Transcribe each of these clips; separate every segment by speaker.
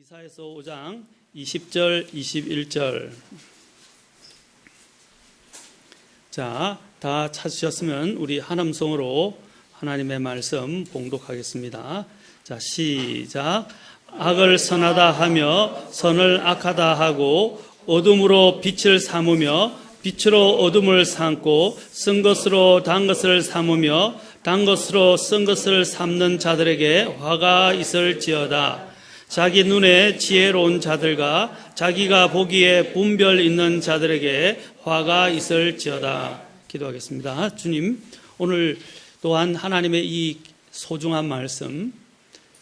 Speaker 1: 이사야서 5장 20절 21절. 자, 다 찾으셨으면 우리 한음성으로 하나님의 말씀 봉독하겠습니다. 자, 시작. 악을 선하다 하며 선을 악하다 하고 어둠으로 빛을 삼으며 빛으로 어둠을 삼고 쓴 것으로 단 것을 삼으며 단 것으로 쓴 것을 삼는 자들에게 화가 있을지어다. 자기 눈에 지혜로운 자들과 자기가 보기에 분별 있는 자들에게 화가 있을지어다. 기도하겠습니다. 주님, 오늘 또한 하나님의 이 소중한 말씀,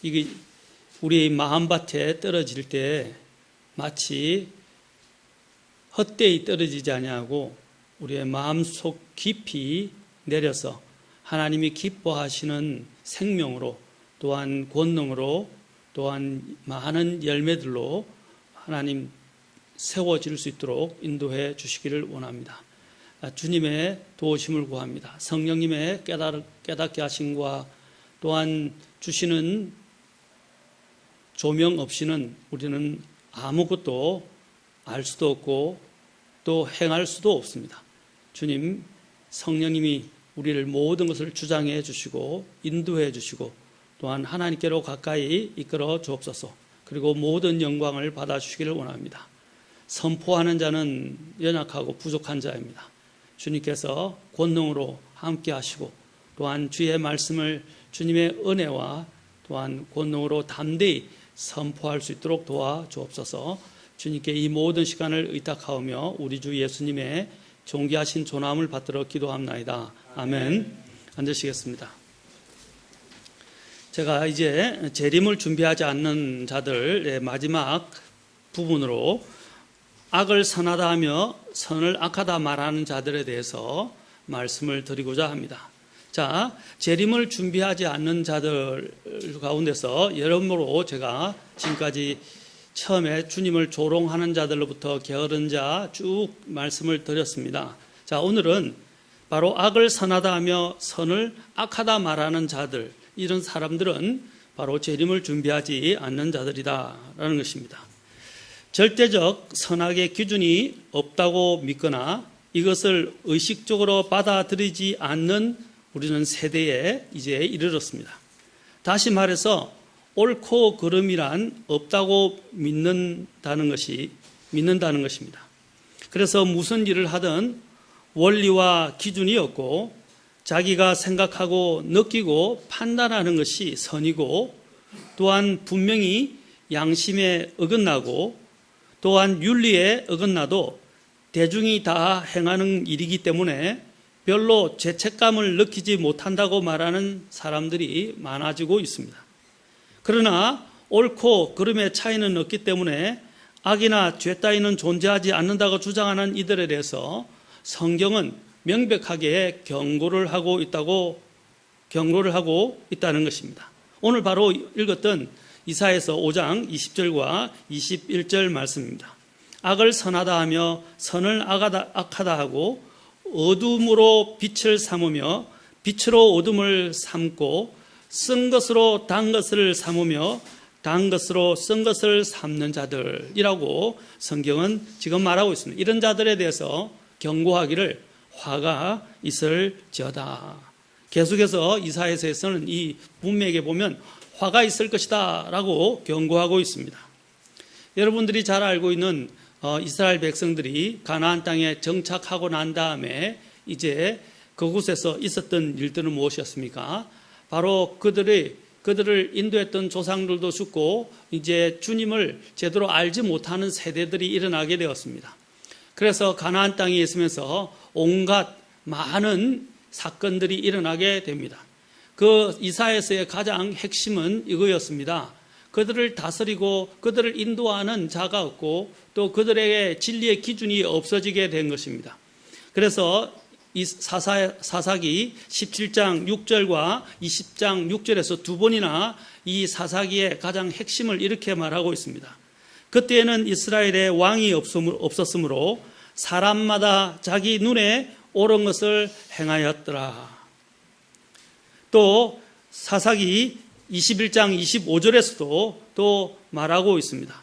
Speaker 1: 이게 우리 마음밭에 떨어질 때 마치 헛되이 떨어지지 아니하고 우리의 마음속 깊이 내려서 하나님이 기뻐하시는 생명으로, 또한 권능으로, 또한 많은 열매들로 하나님 세워질 수 있도록 인도해 주시기를 원합니다. 주님의 도우심을 구합니다. 성령님의 깨닫게 하심과 또한 주시는 조명 없이는 우리는 아무것도 알 수도 없고 또 행할 수도 없습니다. 주님, 성령님이 우리를 모든 것을 주장해 주시고 인도해 주시고 또한 하나님께로 가까이 이끌어 주옵소서. 그리고 모든 영광을 받아주시기를 원합니다. 선포하는 자는 연약하고 부족한 자입니다. 주님께서 권능으로 함께 하시고 또한 주의 말씀을 주님의 은혜와 또한 권능으로 담대히 선포할 수 있도록 도와주옵소서. 주님께 이 모든 시간을 의탁하오며 우리 주 예수님의 존귀하신 존함을 받들어 기도합나이다. 아멘. 앉으시겠습니다. 제가 이제 재림을 준비하지 않는 자들의 마지막 부분으로 악을 선하다 하며 선을 악하다 말하는 자들에 대해서 말씀을 드리고자 합니다. 자, 재림을 준비하지 않는 자들 가운데서 여러모로 제가 지금까지 처음에 주님을 조롱하는 자들로부터 게으른 자 쭉 말씀을 드렸습니다. 자, 오늘은 바로 악을 선하다 하며 선을 악하다 말하는 자들, 이런 사람들은 바로 재림을 준비하지 않는 자들이다라는 것입니다. 절대적 선악의 기준이 없다고 믿거나 이것을 의식적으로 받아들이지 않는 우리는 세대에 이제 이르렀습니다. 다시 말해서 옳고 그름이란 없다고 믿는다는 것입니다. 그래서 무슨 일을 하든 원리와 기준이 없고 자기가 생각하고 느끼고 판단하는 것이 선이고 또한 분명히 양심에 어긋나고 또한 윤리에 어긋나도 대중이 다 행하는 일이기 때문에 별로 죄책감을 느끼지 못한다고 말하는 사람들이 많아지고 있습니다. 그러나 옳고 그름의 차이는 없기 때문에 악이나 죄 따위는 존재하지 않는다고 주장하는 이들에 대해서 성경은 명백하게 경고를 하고 있다는 것입니다. 오늘 바로 읽었던 이사야서 5장 20절과 21절 말씀입니다. 악을 선하다 하며 선을 악하다 하고 어둠으로 빛을 삼으며 빛으로 어둠을 삼고 쓴 것으로 단 것을 삼으며 단 것으로 쓴 것을 삼는 자들이라고 성경은 지금 말하고 있습니다. 이런 자들에 대해서 경고하기를 화가 있을지어다. 계속해서 이사야서에서는 이 문맥에 보면 화가 있을 것이다 라고 경고하고 있습니다. 여러분들이 잘 알고 있는 이스라엘 백성들이 가나안 땅에 정착하고 난 다음에 이제 그곳에서 있었던 일들은 무엇이었습니까? 바로 그들을 인도했던 조상들도 죽고 이제 주님을 제대로 알지 못하는 세대들이 일어나게 되었습니다. 그래서 가나안 땅에 있으면서 온갖 많은 사건들이 일어나게 됩니다. 그 이사야서의 가장 핵심은 이거였습니다. 그들을 다스리고 그들을 인도하는 자가 없고 또 그들에게 진리의 기준이 없어지게 된 것입니다. 그래서 이 사사기 17장 6절과 20장 6절에서 두 번이나 이 사사기의 가장 핵심을 이렇게 말하고 있습니다. 그때에는 이스라엘에 왕이 없었으므로 사람마다 자기 눈에 옳은 것을 행하였더라. 또 사사기 21장 25절에서도 또 말하고 있습니다.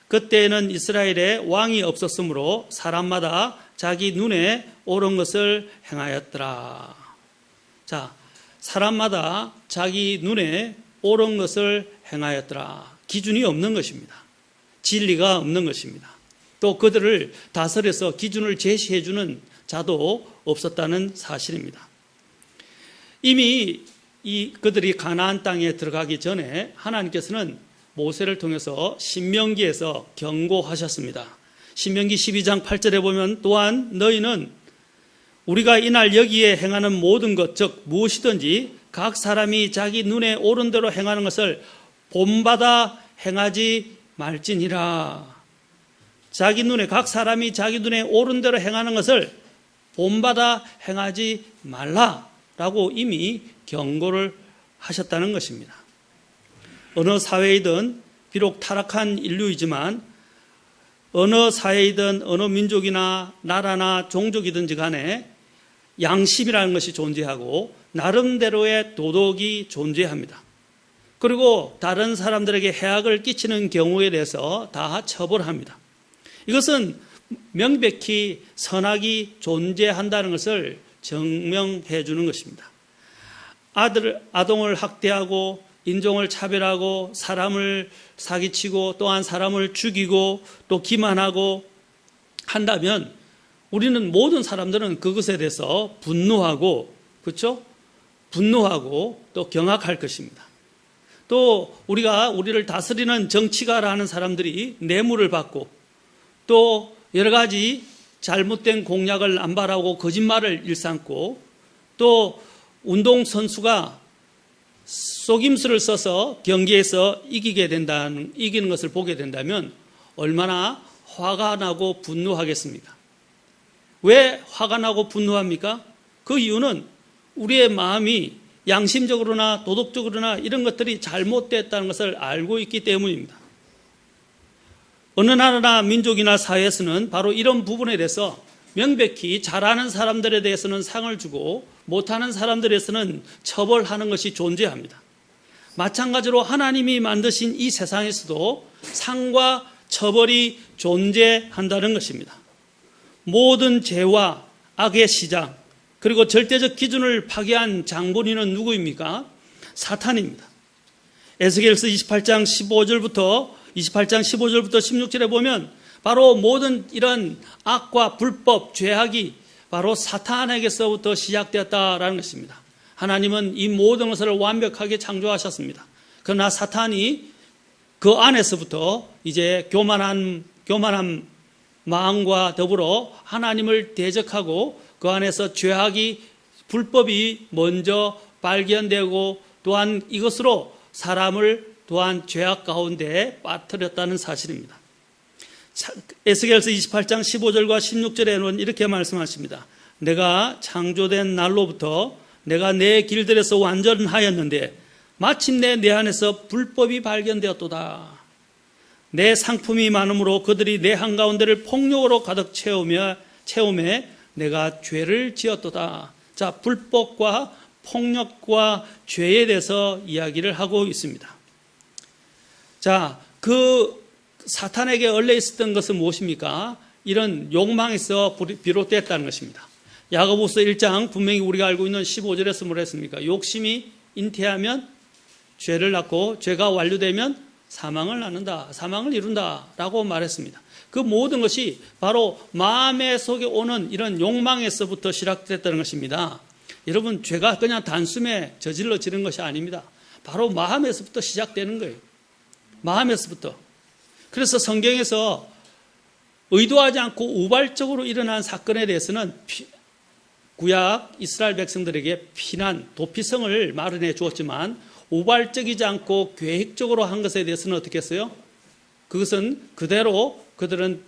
Speaker 1: 그때에는 이스라엘에 왕이 없었으므로 사람마다 자기 눈에 옳은 것을 행하였더라. 자, 사람마다 자기 눈에 옳은 것을 행하였더라. 기준이 없는 것입니다. 진리가 없는 것입니다. 또 그들을 다스려서 기준을 제시해주는 자도 없었다는 사실입니다. 이미 그들이 가나안 땅에 들어가기 전에 하나님께서는 모세를 통해서 신명기에서 경고하셨습니다. 신명기 12장 8절에 보면 또한 너희는 우리가 이날 여기에 행하는 모든 것, 즉 무엇이든지 각 사람이 자기 눈에 옳은 대로 행하는 것을 본받아 행하지 말지니라. 각 사람이 자기 눈에 옳은 대로 행하는 것을 본받아 행하지 말라라고 이미 경고를 하셨다는 것입니다. 어느 사회이든 비록 타락한 인류이지만 어느 사회이든 어느 민족이나 나라나 종족이든지 간에 양심이라는 것이 존재하고 나름대로의 도덕이 존재합니다. 그리고 다른 사람들에게 해악을 끼치는 경우에 대해서 다 처벌합니다. 이것은 명백히 선악이 존재한다는 것을 증명해 주는 것입니다. 아동을 학대하고 인종을 차별하고 사람을 사기치고 또한 사람을 죽이고 또 기만하고 한다면 우리는 모든 사람들은 그것에 대해서 분노하고 그렇죠? 분노하고 또 경악할 것입니다. 또 우리를 다스리는 정치가라는 사람들이 뇌물을 받고 또 여러 가지 잘못된 공약을 남발하고 거짓말을 일삼고 또 운동선수가 속임수를 써서 경기에서 이기는 것을 보게 된다면 얼마나 화가 나고 분노하겠습니까? 왜 화가 나고 분노합니까? 그 이유는 우리의 마음이 양심적으로나 도덕적으로나 이런 것들이 잘못됐다는 것을 알고 있기 때문입니다. 어느 나라나 민족이나 사회에서는 바로 이런 부분에 대해서 명백히 잘하는 사람들에 대해서는 상을 주고 못하는 사람들에서는 처벌하는 것이 존재합니다. 마찬가지로 하나님이 만드신 이 세상에서도 상과 처벌이 존재한다는 것입니다. 모든 죄와 악의 시작 그리고 절대적 기준을 파괴한 장본인은 누구입니까? 사탄입니다. 에스겔서 28장 15절부터 16절에 보면 바로 모든 이런 악과 불법, 죄악이 바로 사탄에게서부터 시작되었다라는 것입니다. 하나님은 이 모든 것을 완벽하게 창조하셨습니다. 그러나 사탄이 그 안에서부터 이제 교만한 마음과 더불어 하나님을 대적하고 그 안에서 죄악이 불법이 먼저 발견되고 또한 이것으로 사람을 또한 죄악 가운데 빠뜨렸다는 사실입니다. 에스겔서 28장 15절과 16절에는 이렇게 말씀하십니다. 내가 창조된 날로부터 내가 내 길들에서 완전하였는데 마침내 내 안에서 불법이 발견되었도다. 내 상품이 많음으로 그들이 내 한가운데를 폭력으로 가득 채우매 내가 죄를 지었도다. 자, 불법과 폭력과 죄에 대해서 이야기를 하고 있습니다. 자, 그 사탄에게 얽려 있었던 것은 무엇입니까? 이런 욕망에서 비롯됐다는 것입니다. 야고보서 1장 분명히 우리가 알고 있는 15절에서 뭐랬습니까? 욕심이 잉태하면 죄를 낳고 죄가 완료되면 사망을 낳는다. 사망을 이룬다라고 말했습니다. 그 모든 것이 바로 마음의 속에 오는 이런 욕망에서부터 시작됐다는 것입니다. 여러분, 죄가 그냥 단숨에 저질러지는 것이 아닙니다. 바로 마음에서부터 시작되는 거예요. 마음에서부터. 그래서 성경에서 의도하지 않고 우발적으로 일어난 사건에 대해서는 구약 이스라엘 백성들에게 피난, 도피성을 마련해 주었지만 우발적이지 않고 계획적으로 한 것에 대해서는 어떻게 했어요? 그것은 그대로 그들은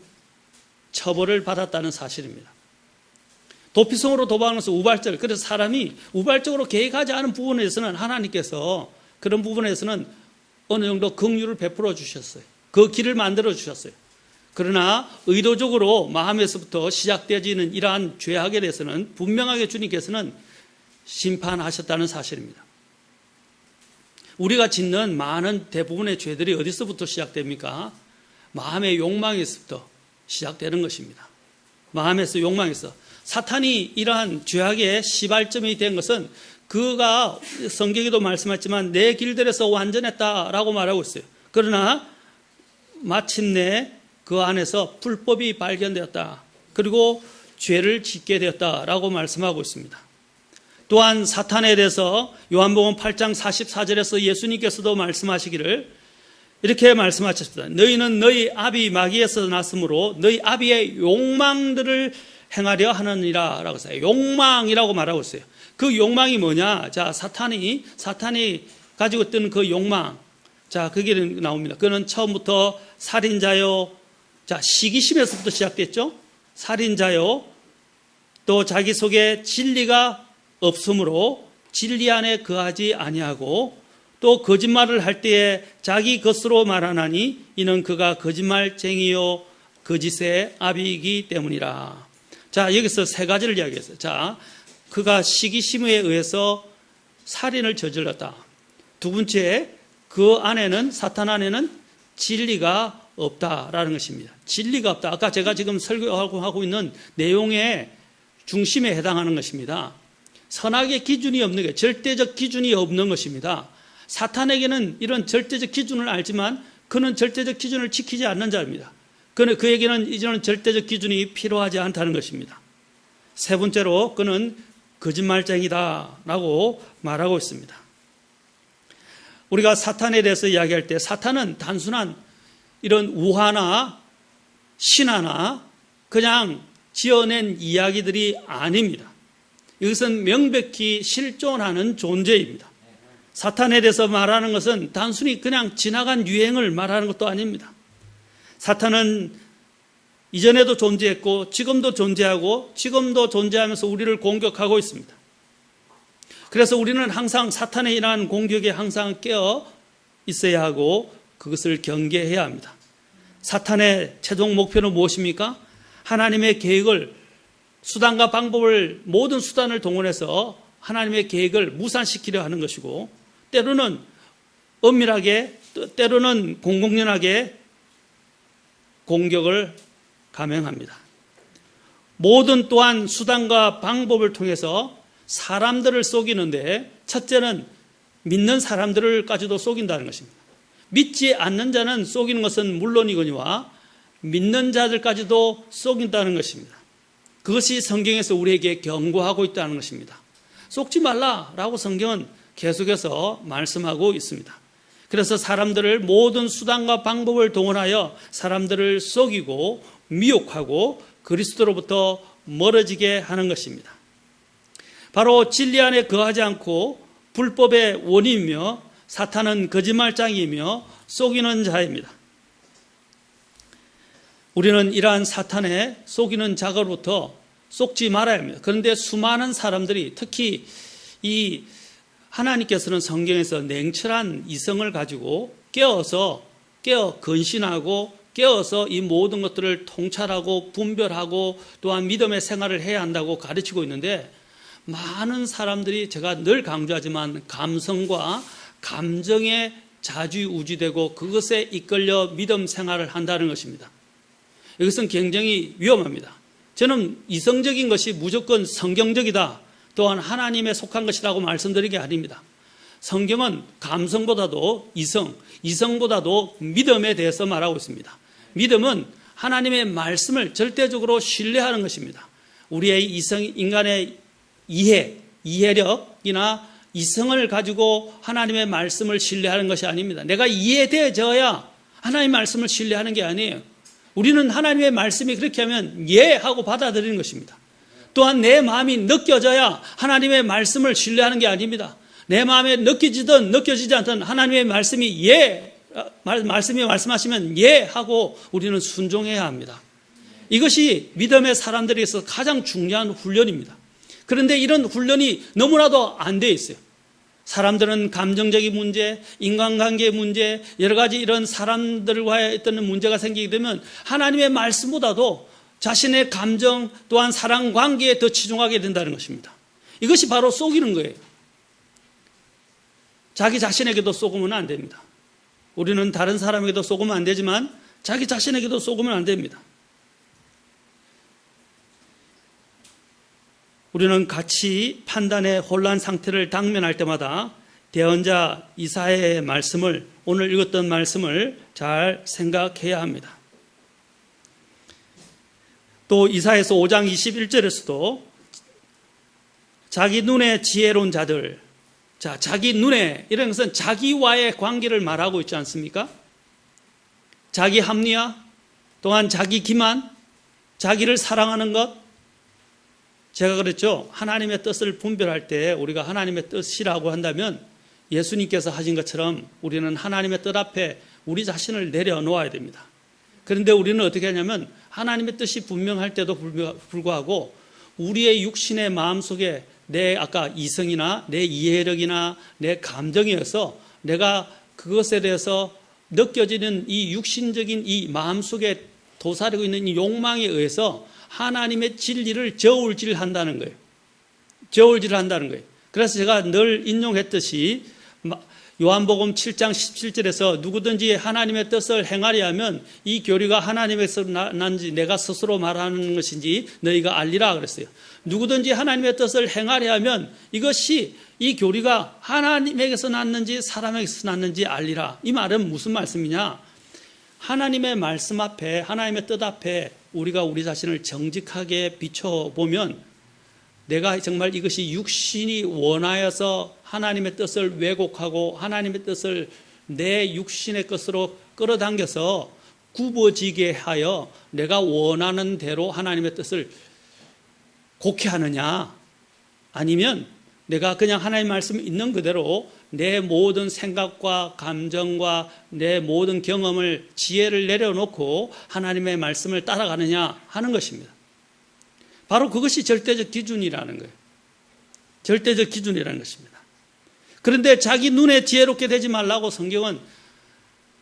Speaker 1: 처벌을 받았다는 사실입니다. 도피성으로 도망하는 것은 우발적. 그래서 사람이 우발적으로 계획하지 않은 부분에 대해서는 하나님께서 그런 부분에서는 어느 정도 긍휼을 베풀어 주셨어요. 그 길을 만들어 주셨어요. 그러나 의도적으로 마음에서부터 시작되어지는 이러한 죄악에 대해서는 분명하게 주님께서는 심판하셨다는 사실입니다. 우리가 짓는 많은 대부분의 죄들이 어디서부터 시작됩니까? 마음의 욕망에서부터 시작되는 것입니다. 마음에서 욕망에서. 사탄이 이러한 죄악의 시발점이 된 것은 그가 성경에도 말씀했지만 내 길들에서 완전했다라고 말하고 있어요. 그러나 마침내 그 안에서 불법이 발견되었다. 그리고 죄를 짓게 되었다라고 말씀하고 있습니다. 또한 사탄에 대해서 요한복음 8장 44절에서 예수님께서도 말씀하시기를 이렇게 말씀하셨습니다. 너희는 너희 아비 마귀에서 났으므로 너희 아비의 욕망들을 행하려 하느니라 라고 했어요. 욕망이라고 말하고 있어요. 그 욕망이 뭐냐? 자, 사탄이 가지고 있던 그 욕망. 자, 그게 나옵니다. 그는 처음부터 살인자요. 자, 시기심에서부터 시작됐죠. 살인자요. 또 자기 속에 진리가 없으므로 진리 안에 거하지 아니하고 또 거짓말을 할 때에 자기 것으로 말하나니 이는 그가 거짓말쟁이요 거짓의 아비이기 때문이라. 자, 여기서 세 가지를 이야기했어요. 자, 그가 시기심에 의해서 살인을 저질렀다. 두 번째, 그 안에는, 사탄 안에는 진리가 없다라는 것입니다. 진리가 없다. 아까 제가 지금 설교하고 있는 내용의 중심에 해당하는 것입니다. 선악의 기준이 없는 게, 절대적 기준이 없는 것입니다. 사탄에게는 이런 절대적 기준을 알지만 그는 절대적 기준을 지키지 않는 자입니다. 그에게는 이제는 절대적 기준이 필요하지 않다는 것입니다. 세 번째로 그는 거짓말쟁이다라고 말하고 있습니다. 우리가 사탄에 대해서 이야기할 때 사탄은 단순한 이런 우화나 신화나 그냥 지어낸 이야기들이 아닙니다. 이것은 명백히 실존하는 존재입니다. 사탄에 대해서 말하는 것은 단순히 그냥 지나간 유행을 말하는 것도 아닙니다. 사탄은 이전에도 존재했고 지금도 존재하고 지금도 존재하면서 우리를 공격하고 있습니다. 그래서 우리는 항상 사탄에 인한 공격에 항상 깨어 있어야 하고 그것을 경계해야 합니다. 사탄의 최종 목표는 무엇입니까? 하나님의 계획을, 수단과 방법을, 모든 수단을 동원해서 하나님의 계획을 무산시키려 하는 것이고 때로는 엄밀하게, 때로는 공공연하게 공격을 감행합니다. 모든 또한 수단과 방법을 통해서 사람들을 속이는데 첫째는 믿는 사람들까지도 속인다는 것입니다. 믿지 않는 자는 속이는 것은 물론이거니와 믿는 자들까지도 속인다는 것입니다. 그것이 성경에서 우리에게 경고하고 있다는 것입니다. 속지 말라라고 성경은 계속해서 말씀하고 있습니다. 그래서 사람들을 모든 수단과 방법을 동원하여 사람들을 속이고 미혹하고 그리스도로부터 멀어지게 하는 것입니다. 바로 진리 안에 거하지 않고 불법의 원인이며 사탄은 거짓말장이며 속이는 자입니다. 우리는 이러한 사탄의 속이는 자로부터 속지 말아야 합니다. 그런데 수많은 사람들이 특히 이 하나님께서는 성경에서 냉철한 이성을 가지고 깨어 근신하고 깨어서 이 모든 것들을 통찰하고 분별하고 또한 믿음의 생활을 해야 한다고 가르치고 있는데 많은 사람들이 제가 늘 강조하지만 감성과 감정에 좌지우지되고 그것에 이끌려 믿음 생활을 한다는 것입니다. 이것은 굉장히 위험합니다. 저는 이성적인 것이 무조건 성경적이다, 또한 하나님에 속한 것이라고 말씀드린 게 아닙니다. 성경은 감성보다도 이성보다도 믿음에 대해서 말하고 있습니다. 믿음은 하나님의 말씀을 절대적으로 신뢰하는 것입니다. 우리의 인간의 이해력이나 이성을 가지고 하나님의 말씀을 신뢰하는 것이 아닙니다. 내가 이해되어져야 하나님의 말씀을 신뢰하는 게 아니에요. 우리는 하나님의 말씀이 그렇게 하면 예 하고 받아들이는 것입니다. 또한 내 마음이 느껴져야 하나님의 말씀을 신뢰하는 게 아닙니다. 내 마음에 느껴지든 느껴지지 않든 하나님의 말씀이 말씀이 말씀하시면 예 하고 우리는 순종해야 합니다. 이것이 믿음의 사람들에게서 가장 중요한 훈련입니다. 그런데 이런 훈련이 너무나도 안 돼 있어요. 사람들은 감정적인 문제, 인간관계의 문제, 여러 가지 이런 사람들과의 어떤 문제가 생기게 되면 하나님의 말씀보다도 자신의 감정 또한 사랑 관계에 더 치중하게 된다는 것입니다. 이것이 바로 속이는 거예요. 자기 자신에게도 쏘으면 안 됩니다. 우리는 다른 사람에게도 쏘으면 안 되지만 자기 자신에게도 쏘으면 안 됩니다. 우리는 같이 판단의 혼란 상태를 당면할 때마다 대언자 이사야의 말씀을, 오늘 읽었던 말씀을 잘 생각해야 합니다. 또 이사야서 5장 21절에서도 자기 눈에 지혜로운 자들, 자, 자기 눈에, 이런 것은 자기와의 관계를 말하고 있지 않습니까? 자기 합리화, 또한 자기 기만, 자기를 사랑하는 것. 제가 그랬죠. 하나님의 뜻을 분별할 때 우리가 하나님의 뜻이라고 한다면 예수님께서 하신 것처럼 우리는 하나님의 뜻 앞에 우리 자신을 내려놓아야 됩니다. 그런데 우리는 어떻게 하냐면 하나님의 뜻이 분명할 때도 불구하고 우리의 육신의 마음속에 내 아까 이성이나 내 이해력이나 내 감정이어서 내가 그것에 대해서 느껴지는 이 육신적인 이 마음속에 도사리고 있는 이 욕망에 의해서 하나님의 진리를 저울질한다는 거예요. 저울질한다는 거예요. 그래서 제가 늘 인용했듯이 요한복음 7장 17절에서 누구든지 하나님의 뜻을 행하려 하면 이 교리가 하나님에서 난지 내가 스스로 말하는 것인지 너희가 알리라 그랬어요. 누구든지 하나님의 뜻을 행하려 하면 이것이 이 교리가 하나님에게서 났는지 사람에게서 났는지 알리라. 이 말은 무슨 말씀이냐? 하나님의 말씀 앞에, 하나님의 뜻 앞에 우리가 우리 자신을 정직하게 비춰보면 내가 정말 이것이 육신이 원하여서 하나님의 뜻을 왜곡하고 하나님의 뜻을 내 육신의 것으로 끌어당겨서 굽어지게 하여 내가 원하는 대로 하나님의 뜻을 곡해하느냐, 아니면 내가 그냥 하나님의 말씀이 있는 그대로 내 모든 생각과 감정과 내 모든 경험을, 지혜를 내려놓고 하나님의 말씀을 따라가느냐 하는 것입니다. 바로 그것이 절대적 기준이라는 거예요. 절대적 기준이라는 것입니다. 그런데 자기 눈에 지혜롭게 되지 말라고 성경은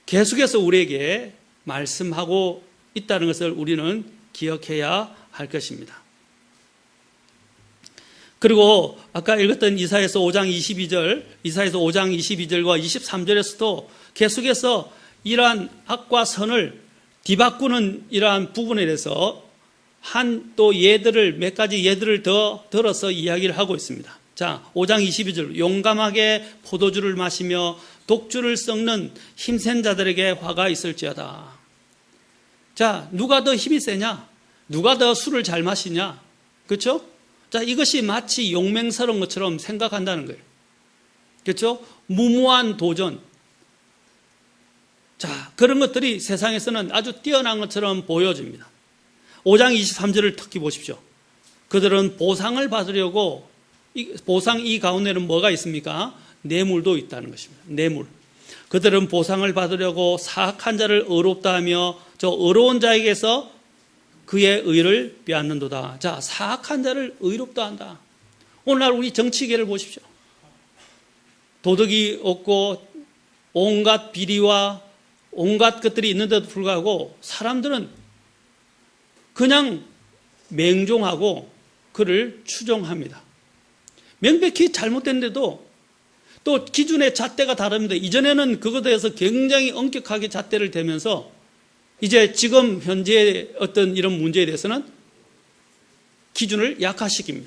Speaker 1: 계속해서 우리에게 말씀하고 있다는 것을 우리는 기억해야 할 것입니다. 그리고 아까 읽었던 이사야서 5장 22절, 이사야서 5장 22절과 23절에서도 계속해서 이러한 악과 선을 뒤바꾸는 이러한 부분에 대해서 또 예들을, 몇 가지 예들을 더 들어서 이야기를 하고 있습니다. 자, 5장 22절, 용감하게 포도주를 마시며 독주를 썩는 힘센 자들에게 화가 있을지어다. 자, 누가 더 힘이 세냐? 누가 더 술을 잘 마시냐? 그렇죠? 자, 이것이 마치 용맹스러운 것처럼 생각한다는 거예요. 그렇죠? 무모한 도전. 자, 그런 것들이 세상에서는 아주 뛰어난 것처럼 보여집니다. 5장 23절을 특히 보십시오. 그들은 보상을 받으려고, 보상 이 가운데는 뭐가 있습니까? 뇌물도 있다는 것입니다. 뇌물. 그들은 보상을 받으려고 사악한 자를 의롭다 하며 저 의로운 자에게서 그의 의를 빼앗는도다. 자, 사악한 자를 의롭다 한다. 오늘날 우리 정치계를 보십시오. 도덕이 없고 온갖 비리와 온갖 것들이 있는데도 불구하고 사람들은 그냥 맹종하고 그를 추종합니다. 명백히 잘못된데도 또 기준의 잣대가 다릅니다. 이전에는 그것에 대해서 굉장히 엄격하게 잣대를 대면서 이제 지금 현재 어떤 이런 문제에 대해서는 기준을 약화시킵니다.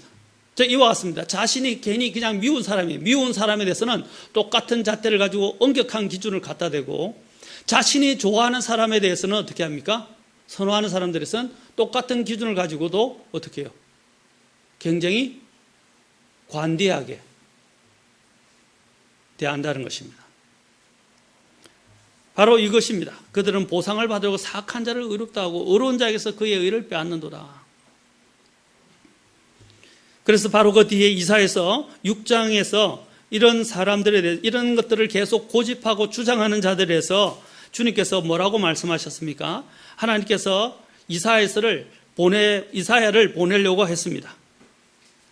Speaker 1: 이와 같습니다. 자신이 괜히 그냥 미운 사람에 대해서는 똑같은 잣대를 가지고 엄격한 기준을 갖다 대고, 자신이 좋아하는 사람에 대해서는 어떻게 합니까? 선호하는 사람들에서는 똑같은 기준을 가지고도 어떻게 해요? 굉장히 관대하게 대한다는 것입니다. 바로 이것입니다. 그들은 보상을 받으려고 사악한 자를 의롭다 하고 의로운 자에게서 그의 의를 빼앗는도다. 그래서 바로 그 뒤에 이사야서 6장에서 이런 사람들에 대해 이런 것들을 계속 고집하고 주장하는 자들에서 주님께서 뭐라고 말씀하셨습니까? 하나님께서 이사야를 보내려고 했습니다.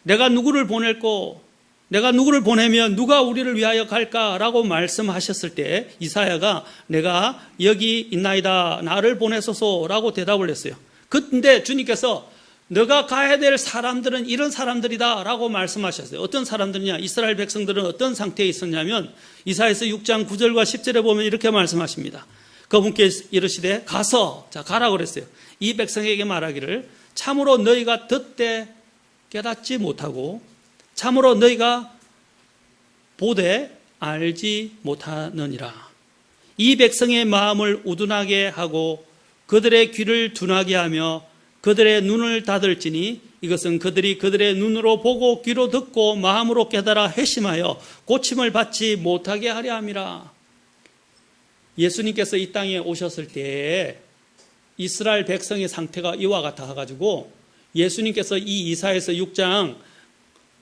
Speaker 1: 내가 누구를 보내면 누가 우리를 위하여 갈까라고 말씀하셨을 때 이사야가 내가 여기 있나이다, 나를 보내소서라고 대답을 했어요. 그런데 주님께서 너가 가야 될 사람들은 이런 사람들이다 라고 말씀하셨어요. 어떤 사람들이냐? 이스라엘 백성들은 어떤 상태에 있었냐면 이사야서 6장 9절과 10절에 보면 이렇게 말씀하십니다. 그분께 이르시되 가서, 자 가라고 그랬어요. 이 백성에게 말하기를 참으로 너희가 듣되 깨닫지 못하고 참으로 너희가 보되 알지 못하느니라. 이 백성의 마음을 우둔하게 하고 그들의 귀를 둔하게 하며 그들의 눈을 닫을지니 이것은 그들이 그들의 눈으로 보고 귀로 듣고 마음으로 깨달아 회심하여 고침을 받지 못하게 하려 함이라. 예수님께서 이 땅에 오셨을 때 이스라엘 백성의 상태가 이와 같아가지고 예수님께서 이 이사야서 6장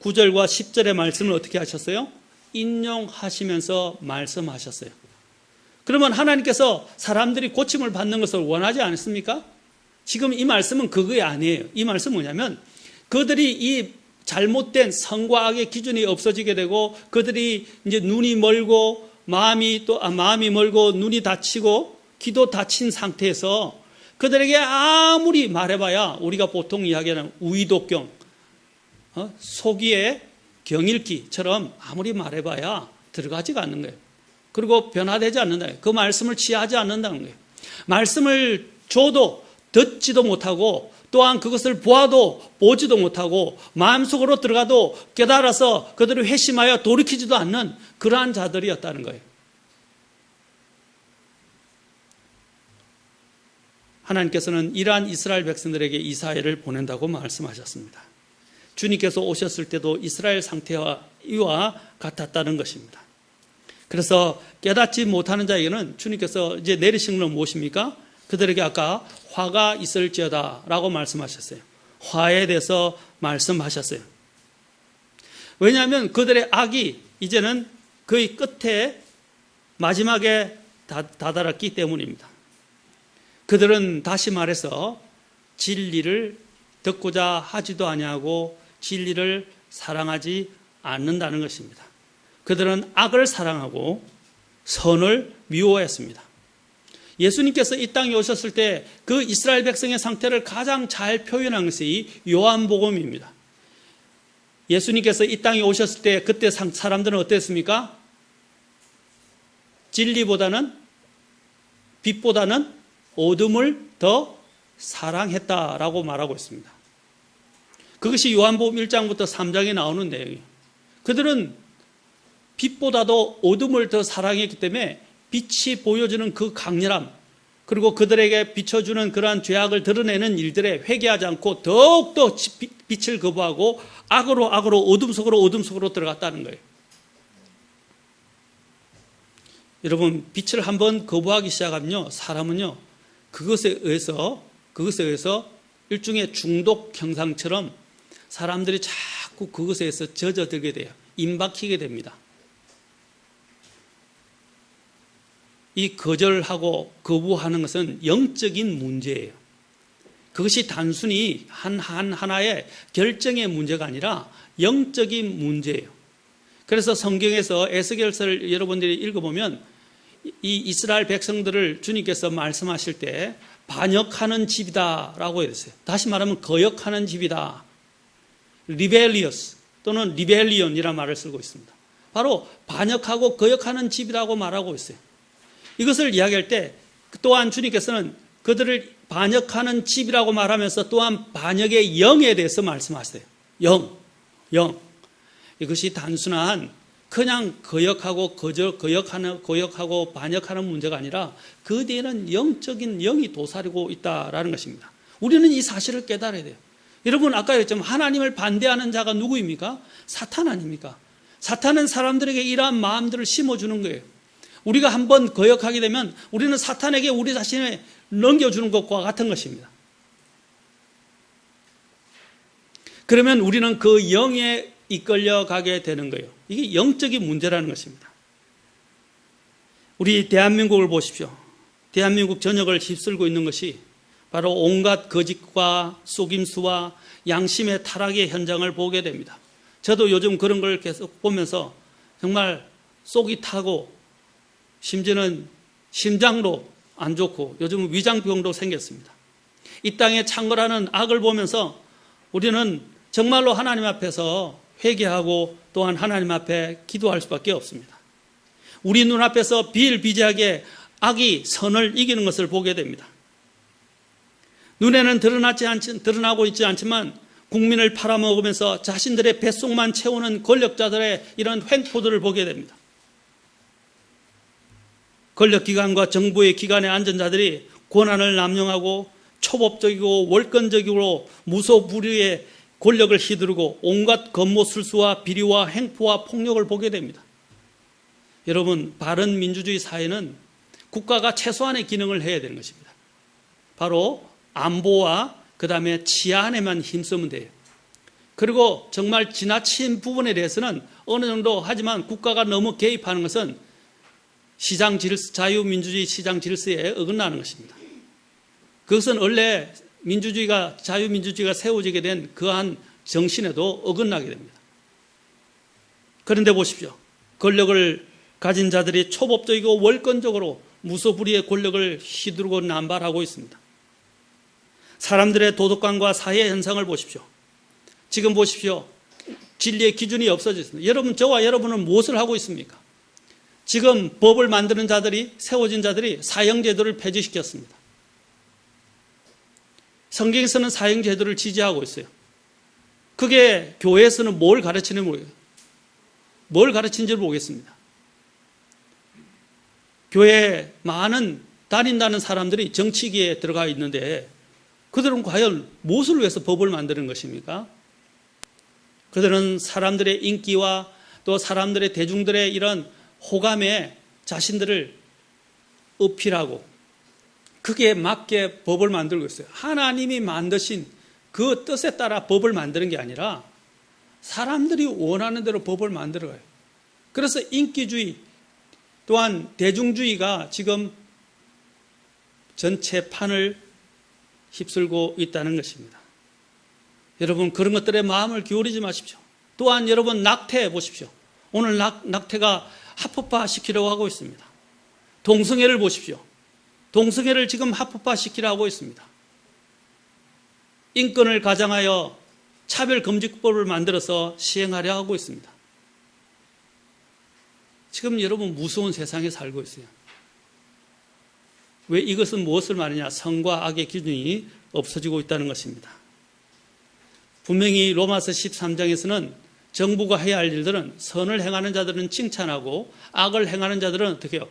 Speaker 1: 9절과 10절의 말씀을 어떻게 하셨어요? 인용하시면서 말씀하셨어요. 그러면 하나님께서 사람들이 고침을 받는 것을 원하지 않습니까? 지금 이 말씀은 그게 아니에요. 이 말씀은 뭐냐면 그들이 이 잘못된 선과 악의 기준이 없어지게 되고 그들이 이제 눈이 멀고 마음이 멀고 눈이 닫히고 귀도 닫힌 상태에서 그들에게 아무리 말해봐야 우리가 보통 이야기하는 우의독경, 소기의 경읽기처럼 아무리 말해봐야 들어가지가 않는 거예요. 그리고 변화되지 않는다. 그 말씀을 취하지 않는다는 거예요. 말씀을 줘도 듣지도 못하고 또한 그것을 보아도 보지도 못하고 마음속으로 들어가도 깨달아서 그들이 회심하여 돌이키지도 않는 그러한 자들이었다는 거예요. 하나님께서는 이러한 이스라엘 백성들에게 이사야를 보낸다고 말씀하셨습니다. 주님께서 오셨을 때도 이스라엘 상태와 이와 같았다는 것입니다. 그래서 깨닫지 못하는 자에게는 주님께서 이제 내리신 건 무엇입니까? 그들에게 아까 화가 있을지어다 라고 말씀하셨어요. 화에 대해서 말씀하셨어요. 왜냐하면 그들의 악이 이제는 거의 끝에 마지막에 다다랐기 때문입니다. 그들은 다시 말해서 진리를 듣고자 하지도 아니하고 진리를 사랑하지 않는다는 것입니다. 그들은 악을 사랑하고 선을 미워했습니다. 예수님께서 이 땅에 오셨을 때 그 이스라엘 백성의 상태를 가장 잘 표현한 것이 요한복음입니다. 예수님께서 이 땅에 오셨을 때 그때 사람들은 어땠습니까? 진리보다는 빛보다는 어둠을 더 사랑했다라고 말하고 있습니다. 그것이 요한복음 1장부터 3장에 나오는 내용이에요. 그들은 빛보다도 어둠을 더 사랑했기 때문에 빛이 보여주는 그 강렬함, 그리고 그들에게 비춰주는 그러한 죄악을 드러내는 일들에 회개하지 않고 더욱더 빛을 거부하고 악으로 어둠 속으로 들어갔다는 거예요. 여러분, 빛을 한번 거부하기 시작하면요, 사람은요 그것에 의해서 일종의 중독 현상처럼 사람들이 자꾸 그것에 의해서 젖어들게 돼요. 임박히게 됩니다. 이 거절하고 거부하는 것은 영적인 문제예요. 그것이 단순히 하나의 결정의 문제가 아니라 영적인 문제예요. 그래서 성경에서 에스겔서를 여러분들이 읽어보면 이 이스라엘 백성들을 주님께서 말씀하실 때 반역하는 집이다 라고 했어요. 다시 말하면 거역하는 집이다. rebellious 또는 rebellion이라는 말을 쓰고 있습니다. 바로 반역하고 거역하는 집이라고 말하고 있어요. 이것을 이야기할 때 또한 주님께서는 그들을 반역하는 집이라고 말하면서 또한 반역의 영에 대해서 말씀하세요. 영. 이것이 단순한 그냥 거역하고 반역하는 문제가 아니라 그 뒤에는 영적인 영이 도사리고 있다라는 것입니다. 우리는 이 사실을 깨달아야 돼요. 여러분 아까 했지만 하나님을 반대하는 자가 누구입니까? 사탄 아닙니까? 사탄은 사람들에게 이러한 마음들을 심어주는 거예요. 우리가 한번 거역하게 되면 우리는 사탄에게 우리 자신을 넘겨주는 것과 같은 것입니다. 그러면 우리는 그 영에 이끌려 가게 되는 거예요. 이게 영적인 문제라는 것입니다. 우리 대한민국을 보십시오. 대한민국 전역을 휩쓸고 있는 것이 바로 온갖 거짓과 속임수와 양심의 타락의 현장을 보게 됩니다. 저도 요즘 그런 걸 계속 보면서 정말 속이 타고 심지어는 심장도 안 좋고 요즘은 위장병도 생겼습니다. 이 땅에 창궐하는 악을 보면서 우리는 정말로 하나님 앞에서 회개하고 또한 하나님 앞에 기도할 수밖에 없습니다. 우리 눈앞에서 비일비재하게 악이 선을 이기는 것을 보게 됩니다. 눈에는 드러나고 있지 않지만 국민을 팔아먹으면서 자신들의 뱃속만 채우는 권력자들의 이런 횡포들을 보게 됩니다. 권력기관과 정부의 기관에 앉은 자들이 권한을 남용하고 초법적이고 월권적으로 무소불위의 권력을 휘두르고 온갖 권모술수와 비리와 행포와 폭력을 보게 됩니다. 여러분, 바른 민주주의 사회는 국가가 최소한의 기능을 해야 되는 것입니다. 바로 안보와 그 다음에 치안 안에만 힘쓰면 돼요. 그리고 정말 지나친 부분에 대해서는 어느 정도 하지만 국가가 너무 개입하는 것은 자유민주주의 시장 질서에 어긋나는 것입니다. 그것은 원래 자유민주주의가 세워지게 된 그한 정신에도 어긋나게 됩니다. 그런데 보십시오. 권력을 가진 자들이 초법적이고 월권적으로 무소불위의 권력을 휘두르고 남발하고 있습니다. 사람들의 도덕관과 사회 현상을 보십시오. 지금 보십시오. 진리의 기준이 없어졌습니다. 여러분, 저와 여러분은 무엇을 하고 있습니까? 지금 법을 만드는 자들이, 세워진 자들이 사형제도를 폐지시켰습니다. 성경에서는 사형제도를 지지하고 있어요. 그게 교회에서는 뭘 가르치는지 모르겠어요. 뭘 가르치는지 모르겠습니다. 교회에 많은 다닌다는 사람들이 정치계에 들어가 있는데 그들은 과연 무엇을 위해서 법을 만드는 것입니까? 그들은 사람들의 인기와 또 사람들의 대중들의 이런 호감에 자신들을 어필하고 그게 맞게 법을 만들고 있어요. 하나님이 만드신 그 뜻에 따라 법을 만드는 게 아니라 사람들이 원하는 대로 법을 만들어가요. 그래서 인기주의 또한 대중주의가 지금 전체 판을 휩쓸고 있다는 것입니다. 여러분, 그런 것들에 마음을 기울이지 마십시오. 또한 여러분, 낙태 보십시오. 오늘 낙태가 합법화 시키려고 하고 있습니다. 동성애를 보십시오. 동성애를 지금 합법화 시키려고 하고 있습니다. 인권을 가장하여 차별금지법을 만들어서 시행하려 하고 있습니다. 지금 여러분, 무서운 세상에 살고 있어요. 왜 이것은 무엇을 말하냐? 선과 악의 기준이 없어지고 있다는 것입니다. 분명히 로마서 13장에서는 정부가 해야 할 일들은 선을 행하는 자들은 칭찬하고 악을 행하는 자들은 어떻게 해요?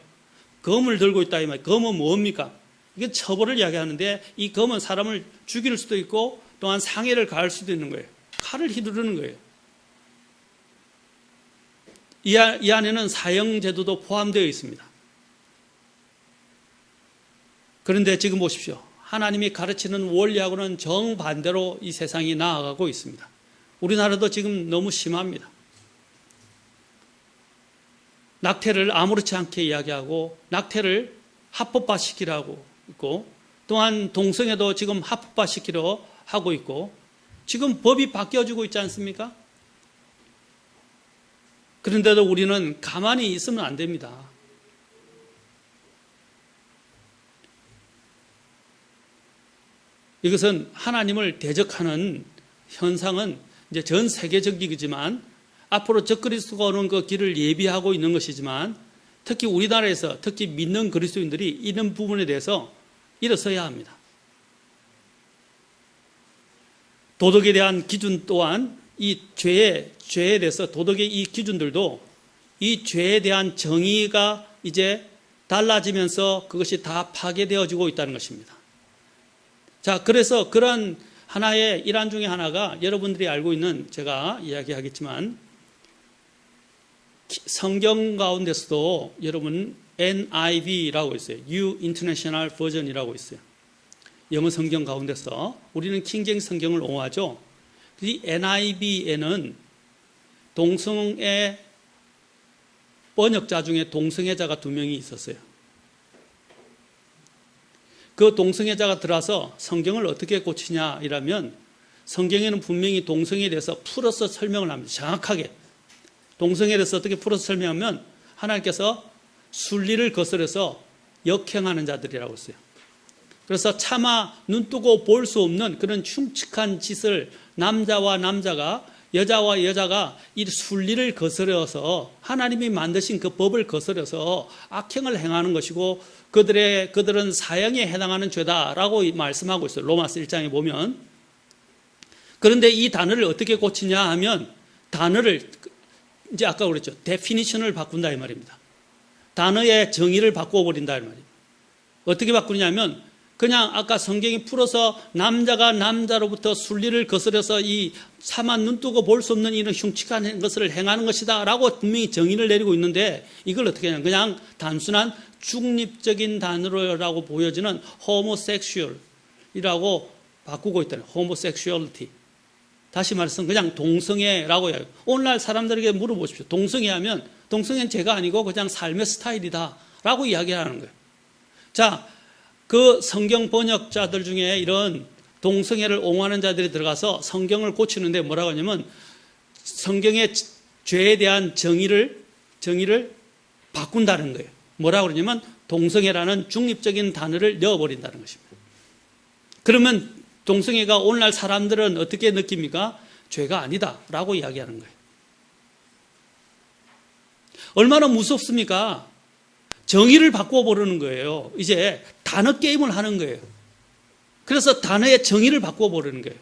Speaker 1: 검을 들고 있다 이 말이에요. 검은 뭡니까? 이게 처벌을 이야기하는데 이 검은 사람을 죽일 수도 있고 또한 상해를 가할 수도 있는 거예요. 칼을 휘두르는 거예요. 이 안에는 사형제도도 포함되어 있습니다. 그런데 지금 보십시오. 하나님이 가르치는 원리하고는 정반대로 이 세상이 나아가고 있습니다. 우리나라도 지금 너무 심합니다. 낙태를 아무렇지 않게 이야기하고 낙태를 합법화시키려고 있고 또한 동성애도 지금 합법화시키려 하고 있고 지금 법이 바뀌어지고 있지 않습니까? 그런데도 우리는 가만히 있으면 안 됩니다. 이것은 하나님을 대적하는 현상은 이제 전 세계적이지만 앞으로 적그리스도가 오는 그 길을 예비하고 있는 것이지만 특히 우리나라에서 특히 믿는 그리스도인들이 이런 부분에 대해서 일어서야 합니다. 도덕에 대한 기준 또한 이 죄에 대해서 도덕의 이 기준들도 이 죄에 대한 정의가 이제 달라지면서 그것이 다 파괴되어지고 있다는 것입니다. 자, 그래서 그런 하나의 일환 중에 하나가 여러분들이 알고 있는 제가 이야기하겠지만 성경 가운데서도 여러분 NIV라고 있어요. New International Version이라고 있어요. 영어 성경 가운데서 우리는 킹제임스 성경을 옹호하죠. 이 NIV에는 동성애 번역자 중에 동성애자가 2명이 있었어요. 그 동성애자가 들어와서 성경을 어떻게 고치냐 이라면 성경에는 분명히 동성애에 대해서 풀어서 설명을 합니다. 정확하게. 동성애에 대해서 어떻게 풀어서 설명하면 하나님께서 순리를 거스려서 역행하는 자들이라고 했어요. 그래서 차마 눈뜨고 볼 수 없는 그런 흉측한 짓을 남자와 남자가, 여자와 여자가 이 순리를 거스려서 하나님이 만드신 그 법을 거스려서 악행을 행하는 것이고 그들은 사형에 해당하는 죄다라고 말씀하고 있어요. 로마서 1장에 보면. 그런데 이 단어를 어떻게 고치냐 하면 단어를 이제 아까 그랬죠. 데피니션을 바꾼다 이 말입니다. 단어의 정의를 바꿔버린다 이 말입니다. 어떻게 바꾸냐면 그냥 아까 성경이 풀어서 남자가 남자로부터 순리를 거스려서 이 차마 눈뜨고 볼 수 없는 이런 흉측한 것을 행하는 것이다 라고 분명히 정의를 내리고 있는데 이걸 어떻게 하냐 그냥 단순한 중립적인 단어라고 보여지는 호모섹슈얼이라고 바꾸고 있다는 호모섹슈얼리티. 다시 말해서 그냥 동성애라고 해요. 오늘날 사람들에게 물어보십시오. 동성애하면 동성애는 죄가 아니고 그냥 삶의 스타일이다 라고 이야기하는 거예요. 자, 그 성경 번역자들 중에 이런 동성애를 옹호하는 자들이 들어가서 성경을 고치는데 뭐라고 하냐면 성경의 죄에 대한 정의를 바꾼다는 거예요. 뭐라고 그러냐면 동성애라는 중립적인 단어를 넣어버린다는 것입니다. 그러면 동성애가 오늘날 사람들은 어떻게 느낍니까? 죄가 아니다라고 이야기하는 거예요. 얼마나 무섭습니까? 정의를 바꿔보려는 거예요. 이제 단어 게임을 하는 거예요. 그래서 단어의 정의를 바꿔보려는 거예요.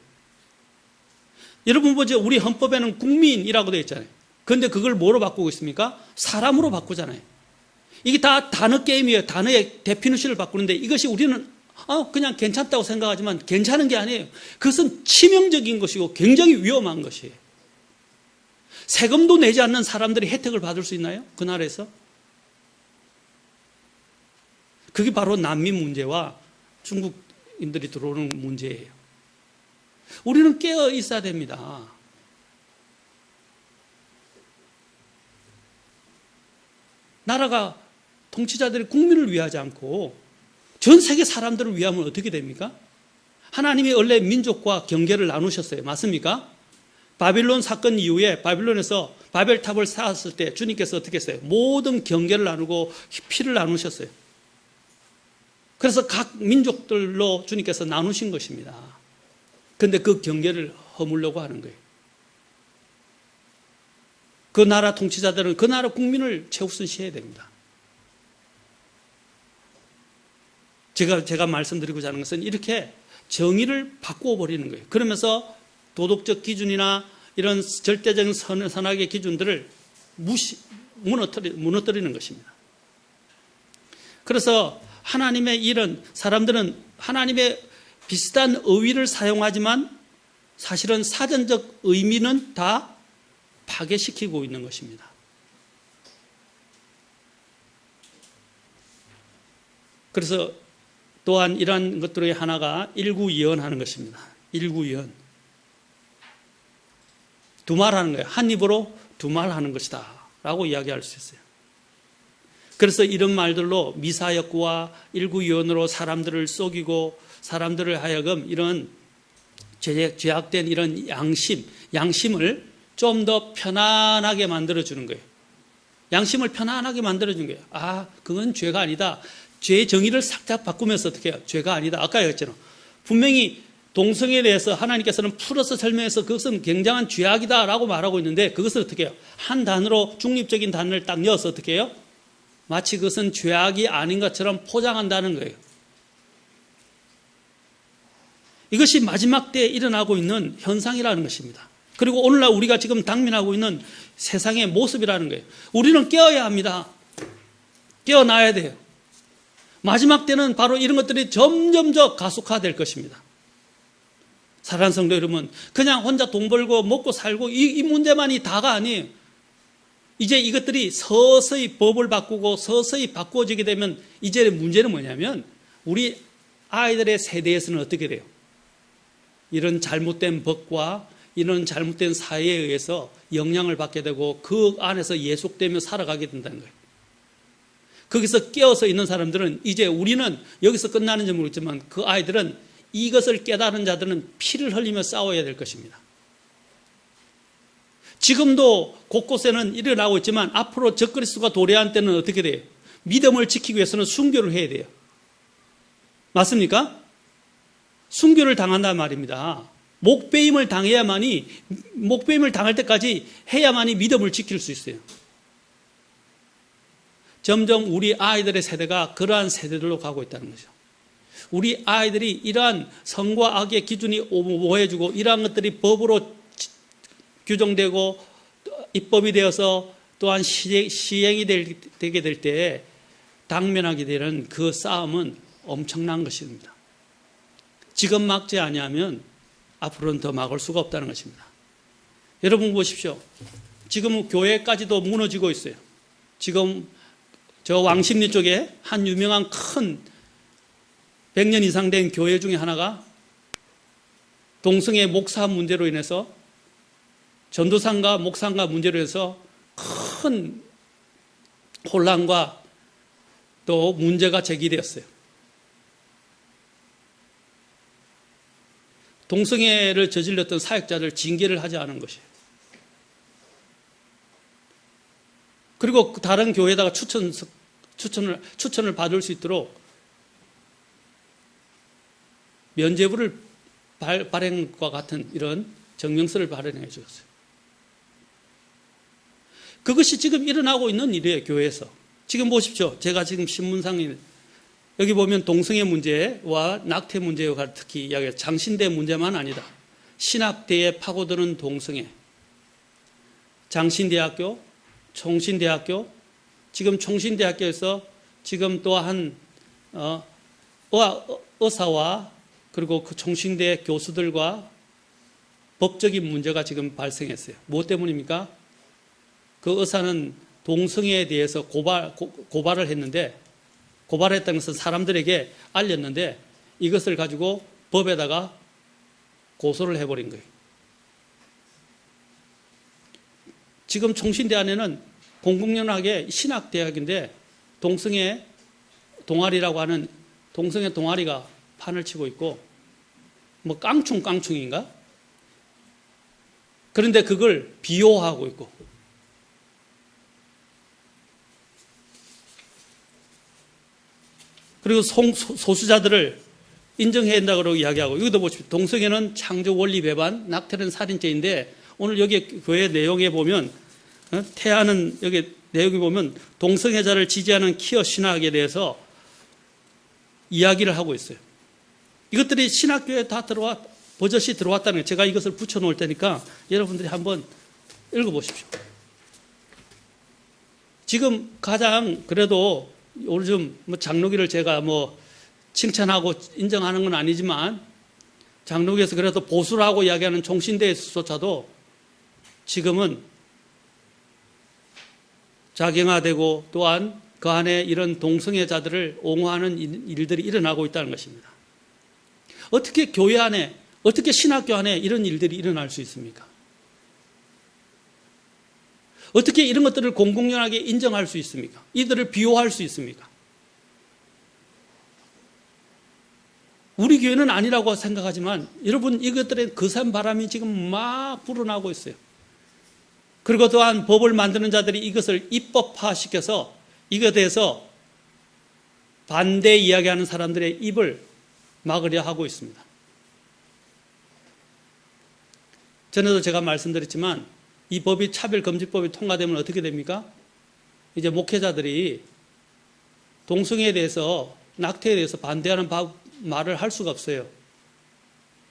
Speaker 1: 여러분 보죠. 우리 헌법에는 국민이라고 되어 있잖아요. 그런데 그걸 뭐로 바꾸고 있습니까? 사람으로 바꾸잖아요. 이게 다 단어 게임이에요. 단어의 데피니션을 바꾸는데 이것이 우리는 그냥 괜찮다고 생각하지만 괜찮은 게 아니에요. 그것은 치명적인 것이고 굉장히 위험한 것이에요. 세금도 내지 않는 사람들이 혜택을 받을 수 있나요? 그 나라에서? 그게 바로 난민 문제와 중국인들이 들어오는 문제예요. 우리는 깨어 있어야 됩니다. 나라가 통치자들이 국민을 위하지 않고 전 세계 사람들을 위하면 어떻게 됩니까? 하나님이 원래 민족과 경계를 나누셨어요. 맞습니까? 바빌론 사건 이후에 바빌론에서 바벨탑을 쌓았을 때 주님께서 어떻게 했어요? 모든 경계를 나누고 피를 나누셨어요. 그래서 각 민족들로 주님께서 나누신 것입니다. 그런데 그 경계를 허물려고 하는 거예요. 그 나라 통치자들은 그 나라 국민을 최우선시해야 됩니다. 제가 말씀드리고자 하는 것은 이렇게 정의를 바꿔버리는 거예요. 그러면서 도덕적 기준이나 이런 절대적인 선악의 기준들을 무너뜨리는 것입니다. 그래서 하나님의 일은 사람들은 하나님의 비슷한 어휘를 사용하지만 사실은 사전적 의미는 다 파괴시키고 있는 것입니다. 그래서 또한 이러한 것들의 하나가 일구이언하는 것입니다. 일구이언. 두말하는 거예요. 한 입으로 두말하는 것이다 라고 이야기할 수 있어요. 그래서 이런 말들로 미사역구와 일구이언으로 사람들을 속이고 사람들을 하여금 이런 죄악된 이런 양심을 좀 더 편안하게 만들어주는 거예요. 양심을 편안하게 만들어주는 거예요. 그건 죄가 아니다. 죄의 정의를 싹 바꾸면서 어떻게 해요? 죄가 아니다. 아까 얘기했잖아요. 분명히 동성애에 대해서 하나님께서는 풀어서 설명해서 그것은 굉장한 죄악이다라고 말하고 있는데 그것을 어떻게 해요? 한 단어로 중립적인 단어를 딱 넣어서 어떻게 해요? 마치 그것은 죄악이 아닌 것처럼 포장한다는 거예요. 이것이 마지막 때에 일어나고 있는 현상이라는 것입니다. 그리고 오늘날 우리가 지금 당면하고 있는 세상의 모습이라는 거예요. 우리는 깨어야 합니다. 깨어나야 돼요. 마지막 때는 바로 이런 것들이 점점 더 가속화될 것입니다. 사랑하는 성도 여러분, 그냥 혼자 돈 벌고 먹고 살고 이 문제만이 다가 아니에요. 이제 이것들이 서서히 법을 바꾸고 서서히 바꾸어지게 되면 이제 문제는 뭐냐면 우리 아이들의 세대에서는 어떻게 돼요? 이런 잘못된 법과 이런 잘못된 사회에 의해서 영향을 받게 되고 그 안에서 예속되며 살아가게 된다는 거예요. 거기서 깨어서 있는 사람들은 이제 우리는 여기서 끝나는지 모르겠지만 그 아이들은 이것을 깨달은 자들은 피를 흘리며 싸워야 될 것입니다. 지금도 곳곳에는 일어나고 있지만 앞으로 적그리스도가 도래한 때는 어떻게 돼요? 믿음을 지키기 위해서는 순교를 해야 돼요. 맞습니까? 순교를 당한단 말입니다. 목배임을 당할 때까지 해야만이 믿음을 지킬 수 있어요. 점점 우리 아이들의 세대가 그러한 세대들로 가고 있다는 거죠. 우리 아이들이 이러한 선과 악의 기준이 오해지고 이러한 것들이 법으로 규정되고 입법이 되어서 또한 시행이 되게 될 때 당면하게 되는 그 싸움은 엄청난 것입니다. 지금 막지 아니하면 앞으로는 더 막을 수가 없다는 것입니다. 여러분 보십시오. 지금 교회까지도 무너지고 있어요. 지금 저 왕십리 쪽에 한 유명한 큰 100년 이상 된 교회 중에 하나가 동성애 목사 문제로 인해서 전도사인가 목사인가 문제로 해서 큰 혼란과 또 문제가 제기되었어요. 동성애를 저질렀던 사역자를 징계를 하지 않은 것이에요. 그리고 다른 교회에다가 추천을 받을 수 있도록 면죄부를 발행과 같은 이런 정명서를 발행해 주었어요. 그것이 지금 일어나고 있는 일이에요, 교회에서. 지금 보십시오. 제가 지금 신문상에 여기 보면 동성애 문제와 낙태 문제와 특히 이야기해요. 장신대 문제만 아니다. 신학대에 파고드는 동성애. 장신대학교, 총신대학교, 지금 총신대학교에서 지금 또한 의사와 그리고 그 총신대 교수들과 법적인 문제가 지금 발생했어요. 무엇 때문입니까? 그 의사는 동성애에 대해서 고발을 했는데, 고발했다는 것은 사람들에게 알렸는데 이것을 가지고 법에다가 고소를 해버린 거예요. 지금 총신대 안에는 공공연하게 신학대학인데 동성애 동아리라고 하는 동성애 동아리가 판을 치고 있고, 뭐 깡충인가? 그런데 그걸 비호하고 있고, 그리고 소수자들을 인정해야 된다고 이야기하고, 여기도 보십시오. 동성애는 창조 원리 배반, 낙태는 살인죄인데 오늘 여기 교회 내용에 보면 태아는 여기 내용에 보면 동성애자를 지지하는 퀴어 신학에 대해서 이야기를 하고 있어요. 이것들이 신학교에 다 버젓이 들어왔다는 거예요. 제가 이것을 붙여놓을 테니까 여러분들이 한번 읽어보십시오. 지금 가장 그래도 요즘 장로교를 제가 칭찬하고 인정하는 건 아니지만 장로교에서 그래도 보수라고 이야기하는 총신대에서조차도 지금은 작용화되고 또한 그 안에 이런 동성애자들을 옹호하는 일들이 일어나고 있다는 것입니다. 어떻게 교회 안에, 어떻게 신학교 안에 이런 일들이 일어날 수 있습니까? 어떻게 이런 것들을 공공연하게 인정할 수 있습니까? 이들을 비호할 수 있습니까? 우리 교회는 아니라고 생각하지만 여러분, 이것들의 거센 바람이 지금 막 불어나고 있어요. 그리고 또한 법을 만드는 자들이 이것을 입법화시켜서 이것에 대해서 반대 이야기하는 사람들의 입을 막으려 하고 있습니다. 전에도 제가 말씀드렸지만 이 법이 차별금지법이 통과되면 어떻게 됩니까? 이제 목회자들이 동성애에 대해서, 낙태에 대해서 반대하는 말을 할 수가 없어요.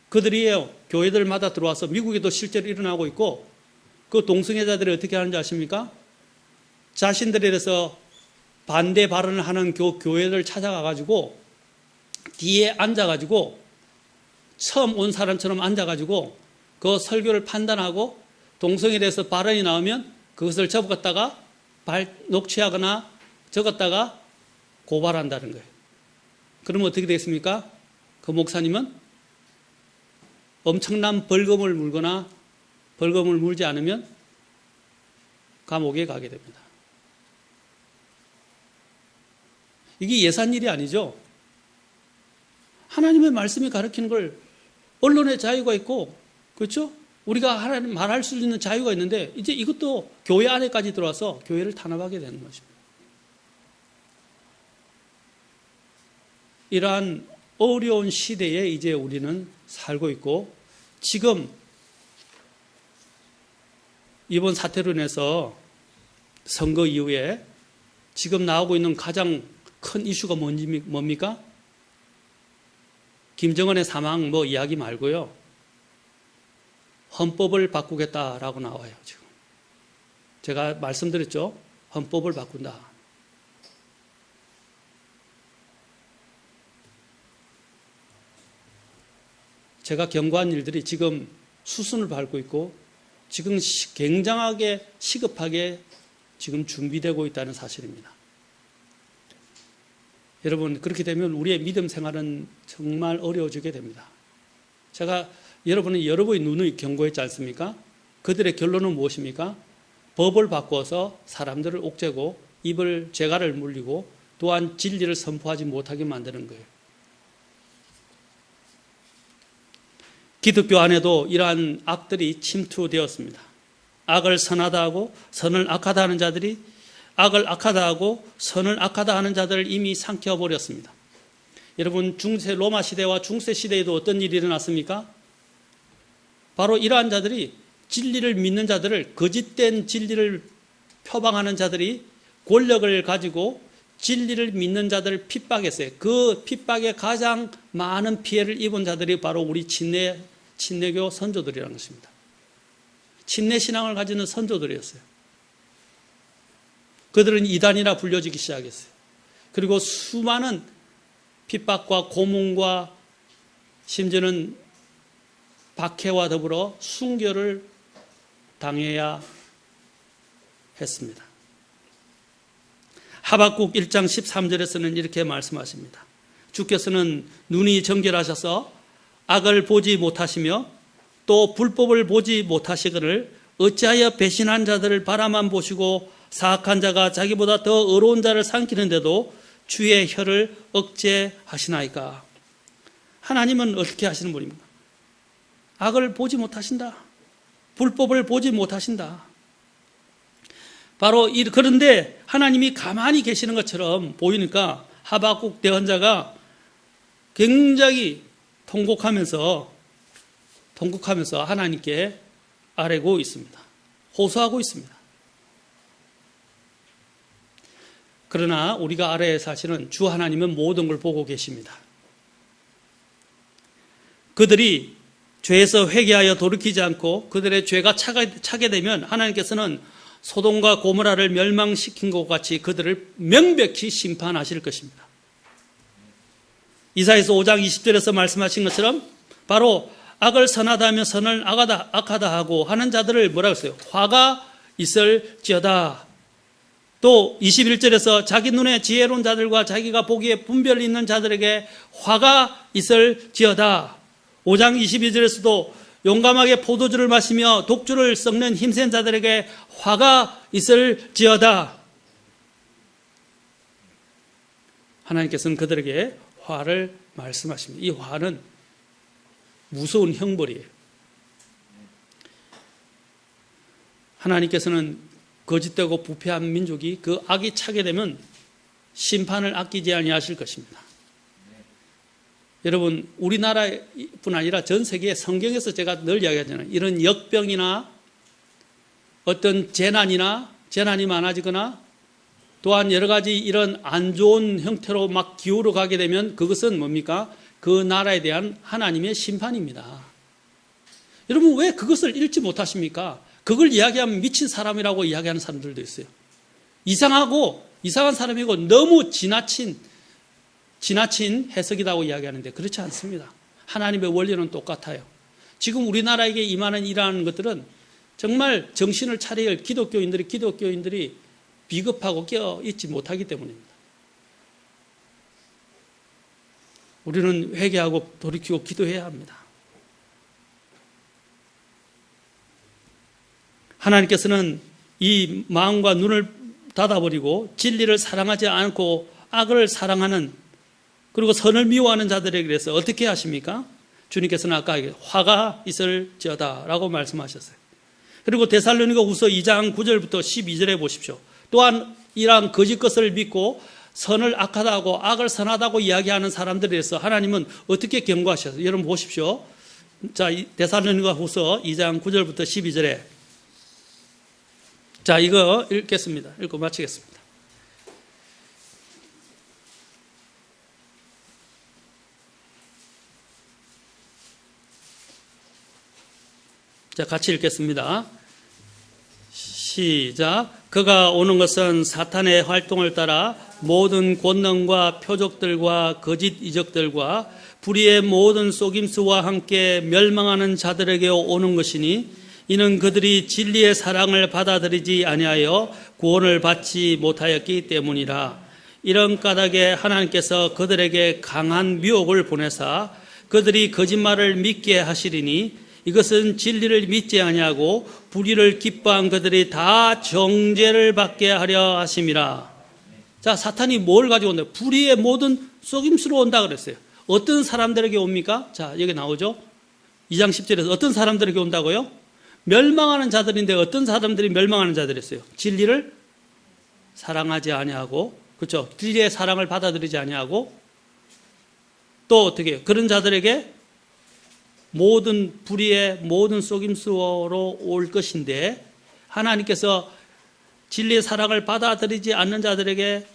Speaker 1: 그들이 교회들마다 들어와서, 미국에도 실제로 일어나고 있고, 그 동성애자들이 어떻게 하는지 아십니까? 자신들에 대해서 반대 발언을 하는 교회를 찾아가가지고 뒤에 앉아가지고 처음 온 사람처럼 앉아가지고 그 설교를 판단하고 동성애에 대해서 발언이 나오면 그것을 적었다가 녹취하거나 적었다가 고발한다는 거예요. 그러면 어떻게 되겠습니까? 그 목사님은 엄청난 벌금을 물거나 벌금을 물지 않으면 감옥에 가게 됩니다. 이게 예산 일이 아니죠. 하나님의 말씀이 가르치는 걸, 언론의 자유가 있고, 그렇죠? 우리가 하나님 말할 수 있는 자유가 있는데 이제 이것도 교회 안에까지 들어와서 교회를 탄압하게 되는 것입니다. 이러한 어려운 시대에 이제 우리는 살고 있고, 지금 이번 사태로 인해서 선거 이후에 지금 나오고 있는 가장 큰 이슈가 뭡니까? 김정은의 사망 이야기 말고요. 헌법을 바꾸겠다라고 나와요, 지금. 제가 말씀드렸죠? 헌법을 바꾼다. 제가 경고한 일들이 지금 수순을 밟고 있고, 지금 굉장하게 시급하게 지금 준비되고 있다는 사실입니다. 여러분, 그렇게 되면 우리의 믿음 생활은 정말 어려워지게 됩니다. 제가 여러분은 여러 번의 눈을 경고했지 않습니까? 그들의 결론은 무엇입니까? 법을 바꿔서 사람들을 옥죄고 입을 재갈을 물리고 또한 진리를 선포하지 못하게 만드는 거예요. 기독교 안에도 이러한 악들이 침투되었습니다. 악을 선하다 하고 선을 악하다 하는 자들이 악을 악하다 하고 선을 악하다 하는 자들을 이미 삼켜버렸습니다. 여러분, 중세 로마 시대와 중세 시대에도 어떤 일이 일어났습니까? 바로 이러한 자들이 진리를 믿는 자들을, 거짓된 진리를 표방하는 자들이 권력을 가지고 진리를 믿는 자들을 핍박했어요. 그 핍박에 가장 많은 피해를 입은 자들이 바로 우리 친내교 선조들이라는 것입니다. 친내 신앙을 가지는 선조들이었어요. 그들은 이단이라 불려지기 시작했어요. 그리고 수많은 핍박과 고문과 심지어는 박해와 더불어 순교를 당해야 했습니다. 하박국 1장 13절에서는 이렇게 말씀하십니다. 주께서는 눈이 정결하셔서 악을 보지 못하시며 또 불법을 보지 못하시거늘 어찌하여 배신한 자들을 바라만 보시고 사악한 자가 자기보다 더 의로운 자를 삼키는데도 주의 혀를 억제하시나이까. 하나님은 어떻게 하시는 분입니까? 악을 보지 못하신다. 불법을 보지 못하신다. 바로 그런데 하나님이 가만히 계시는 것처럼 보이니까 하박국 대언자가 굉장히 통곡하면서 하나님께 아뢰고 있습니다. 호소하고 있습니다. 그러나 우리가 알아야 할 사실은 주 하나님은 모든 걸 보고 계십니다. 그들이 죄에서 회개하여 돌이키지 않고 그들의 죄가 차게 되면 하나님께서는 소돔과 고모라를 멸망시킨 것 같이 그들을 명백히 심판하실 것입니다. 이사야서 5장 20절에서 말씀하신 것처럼 바로 악을 선하다 하며 선을 악하다 하고 하는 자들을 뭐라고 했어요? 화가 있을지어다. 또 21절에서 자기 눈에 지혜로운 자들과 자기가 보기에 분별 있는 자들에게 화가 있을지어다. 5장 22절에서도 용감하게 포도주를 마시며 독주를 썩는 힘센 자들에게 화가 있을지어다. 하나님께서는 그들에게 화를 말씀하십니다. 이 화는 무서운 형벌이에요. 하나님께서는 거짓되고 부패한 민족이 그 악이 차게 되면 심판을 아끼지 아니하실 것입니다. 여러분, 우리나라뿐 아니라 전 세계 성경에서 제가 늘 이야기하잖아요. 이런 역병이나 어떤 재난이 많아지거나 또한 여러 가지 이런 안 좋은 형태로 막 기울어 가게 되면 그것은 뭡니까? 그 나라에 대한 하나님의 심판입니다. 여러분, 왜 그것을 읽지 못하십니까? 그걸 이야기하면 미친 사람이라고 이야기하는 사람들도 있어요. 이상한 사람이고 너무 지나친 해석이라고 이야기하는데 그렇지 않습니다. 하나님의 원리는 똑같아요. 지금 우리나라에게 임하는 이러한 것들은 정말 정신을 차려야 할 기독교인들이 비겁하고 깨어있지 못하기 때문입니다. 우리는 회개하고 돌이키고 기도해야 합니다. 하나님께서는 이 마음과 눈을 닫아버리고 진리를 사랑하지 않고 악을 사랑하는 그리고 선을 미워하는 자들에게 그래서 어떻게 하십니까? 주님께서는 아까 화가 있을지어다 라고 말씀하셨어요. 그리고 데살로니가 후서 2장 9절부터 12절에 보십시오. 또한 이러한 거짓 것을 믿고 선을 악하다고 악을 선하다고 이야기하는 사람들에 대해서 하나님은 어떻게 경고하셨어요? 여러분 보십시오. 자, 데살로니가후서 2장 9절부터 12절에 자, 이거 읽겠습니다. 읽고 마치겠습니다. 자, 같이 읽겠습니다. 시작. 그가 오는 것은 사탄의 활동을 따라 모든 권능과 표적들과 거짓 이적들과 불의의 모든 속임수와 함께 멸망하는 자들에게 오는 것이니 이는 그들이 진리의 사랑을 받아들이지 아니하여 구원을 받지 못하였기 때문이라. 이런 까닭에 하나님께서 그들에게 강한 미혹을 보내사 그들이 거짓말을 믿게 하시리니 이것은 진리를 믿지 아니하고 불의를 기뻐한 그들이 다 정죄를 받게 하려 하심이라. 자, 사탄이 뭘 가지고 온다? 불의의 모든 속임수로 온다 그랬어요. 어떤 사람들에게 옵니까? 자, 여기 나오죠. 2장 10절에서 어떤 사람들에게 온다고요? 멸망하는 자들인데 어떤 사람들이 멸망하는 자들이었어요? 진리를 사랑하지 아니하고, 그렇죠? 진리의 사랑을 받아들이지 아니하고, 또 어떻게 그런 자들에게 모든 불의의 모든 속임수로 올 것인데 하나님께서 진리의 사랑을 받아들이지 않는 자들에게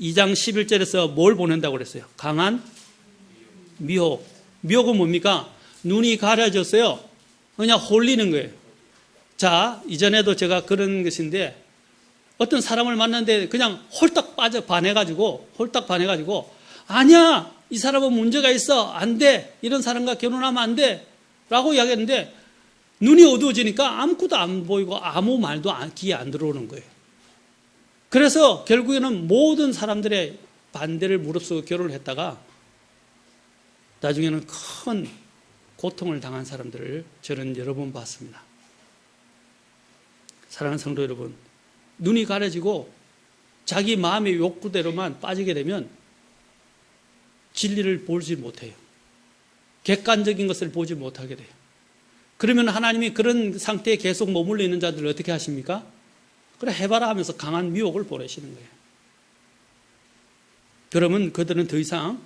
Speaker 1: 2장 11절에서 뭘 보낸다고 그랬어요? 강한 미혹. 미혹은 뭡니까? 눈이 가려졌어요. 그냥 홀리는 거예요. 자, 이전에도 제가 그런 것인데 어떤 사람을 만났는데 그냥 홀딱 반해가지고 아니야, 이 사람은 문제가 있어, 안 돼, 이런 사람과 결혼하면 안 돼 라고 이야기했는데 눈이 어두워지니까 아무것도 안 보이고 아무 말도 귀에 안 들어오는 거예요. 그래서 결국에는 모든 사람들의 반대를 무릅쓰고 결혼을 했다가 나중에는 큰 고통을 당한 사람들을 저는 여러 번 봤습니다. 사랑하는 성도 여러분, 눈이 가려지고 자기 마음의 욕구대로만 빠지게 되면 진리를 보지 못해요. 객관적인 것을 보지 못하게 돼요. 그러면 하나님이 그런 상태에 계속 머물러 있는 자들을 어떻게 하십니까? 그래 해봐라 하면서 강한 미혹을 보내시는 거예요. 그러면 그들은 더 이상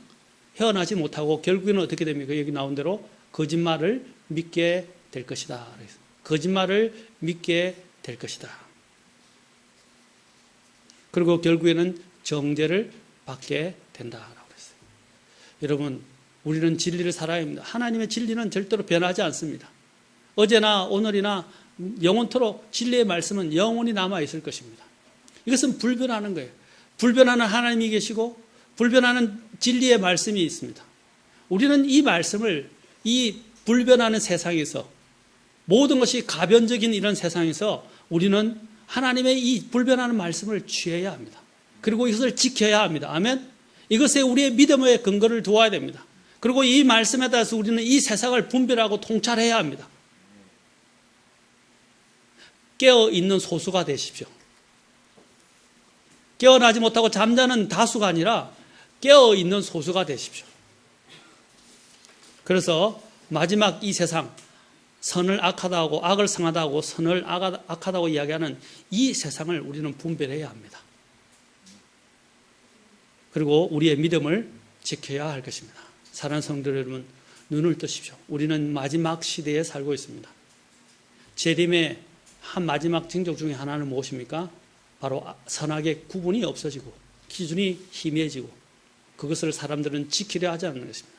Speaker 1: 헤어나지 못하고 결국에는 어떻게 됩니까? 여기 나온 대로 거짓말을 믿게 될 것이다. 거짓말을 믿게 될 것이다. 그리고 결국에는 정죄를 받게 된다라고 했어요. 여러분, 우리는 진리를 살아야 합니다. 하나님의 진리는 절대로 변하지 않습니다. 어제나 오늘이나 영원토록 진리의 말씀은 영원히 남아 있을 것입니다. 이것은 불변하는 거예요. 불변하는 하나님이 계시고 불변하는 진리의 말씀이 있습니다. 우리는 이 말씀을 이 불변하는 세상에서 모든 것이 가변적인 이런 세상에서 우리는 하나님의 이 불변하는 말씀을 취해야 합니다. 그리고 이것을 지켜야 합니다. 아멘. 이것에 우리의 믿음의 근거를 두어야 됩니다. 그리고 이 말씀에 따라서 우리는 이 세상을 분별하고 통찰해야 합니다. 깨어있는 소수가 되십시오. 깨어나지 못하고 잠자는 다수가 아니라 깨어있는 소수가 되십시오. 그래서 마지막 이 세상, 선을 악하다고 악을 선하다고 선을 악하다고 이야기하는 이 세상을 우리는 분별해야 합니다. 그리고 우리의 믿음을 지켜야 할 것입니다. 사랑하는 성도 여러분, 눈을 뜨십시오. 우리는 마지막 시대에 살고 있습니다. 재림의 한 마지막 징조 중에 하나는 무엇입니까? 바로 선악의 구분이 없어지고 기준이 희미해지고 그것을 사람들은 지키려 하지 않는 것입니다.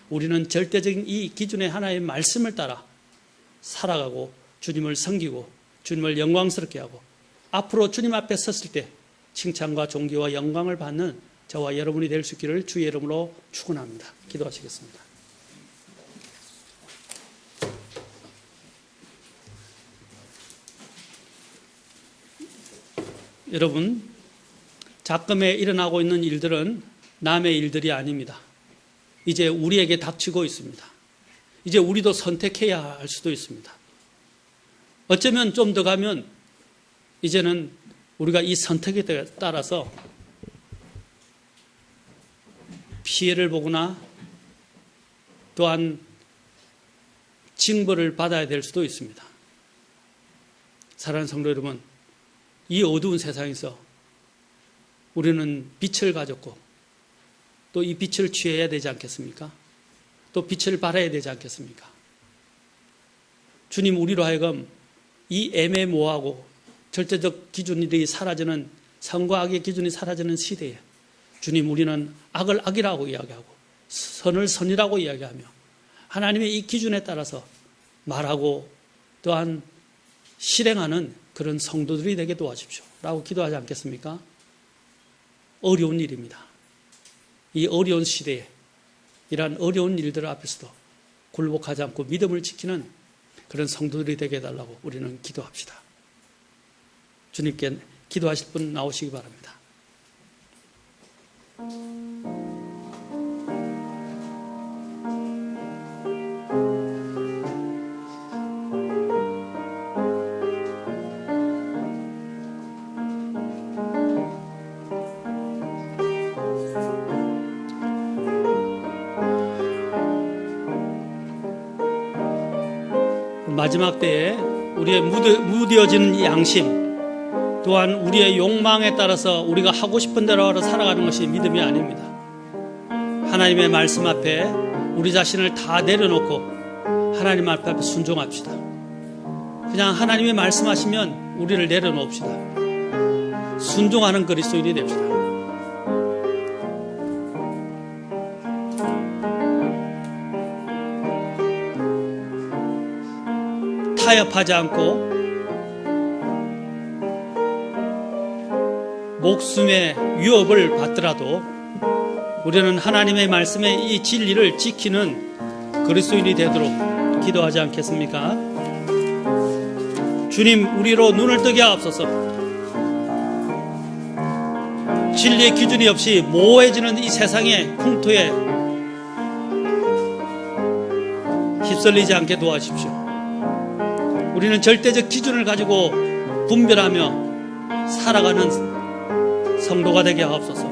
Speaker 1: 우리는 절대적인 이 기준의 하나의 말씀을 따라 살아가고 주님을 섬기고 주님을 영광스럽게 하고 앞으로 주님 앞에 섰을 때 칭찬과 존귀와 영광을 받는 저와 여러분이 될 수 있기를 주의 이름으로 축원합니다. 기도하시겠습니다. 여러분, 작금에 일어나고 있는 일들은 남의 일들이 아닙니다. 이제 우리에게 닥치고 있습니다. 이제 우리도 선택해야 할 수도 있습니다. 어쩌면 좀 더 가면 이제는 우리가 이 선택에 따라서 피해를 보거나 또한 징벌을 받아야 될 수도 있습니다. 사랑하는 성도 여러분, 이 어두운 세상에서 우리는 빛을 가졌고 또 이 빛을 취해야 되지 않겠습니까? 또 빛을 발해야 되지 않겠습니까? 주님 우리로 하여금 이 애매모호하고 절대적 기준이 사라지는, 선과 악의 기준이 사라지는 시대에 주님 우리는 악을 악이라고 이야기하고 선을 선이라고 이야기하며 하나님의 이 기준에 따라서 말하고 또한 실행하는 그런 성도들이 되게 도와주십시오 라고 기도하지 않겠습니까? 어려운 일입니다. 이 어려운 시대에 이러한 어려운 일들 앞에서도 굴복하지 않고 믿음을 지키는 그런 성도들이 되게 해달라고 우리는 기도합시다. 주님께 기도하실 분 나오시기 바랍니다. 마지막 때에 우리의 무뎌지는 양심 또한 우리의 욕망에 따라서 우리가 하고 싶은 대로 살아가는 것이 믿음이 아닙니다. 하나님의 말씀 앞에 우리 자신을 다 내려놓고 하나님 앞에 순종합시다. 그냥 하나님의 말씀하시면 우리를 내려놓읍시다. 순종하는 그리스도인이 됩시다. 타협하지 않고 목숨의 위협을 받더라도 우리는 하나님의 말씀의 이 진리를 지키는 그리스도인이 되도록 기도하지 않겠습니까? 주님 우리로 눈을 뜨게 하옵소서. 진리의 기준이 없이 모호해지는 이 세상의 풍토에 휩쓸리지 않게 도와주십시오. 우리는 절대적 기준을 가지고 분별하며 살아가는 성도가 되게 하옵소서.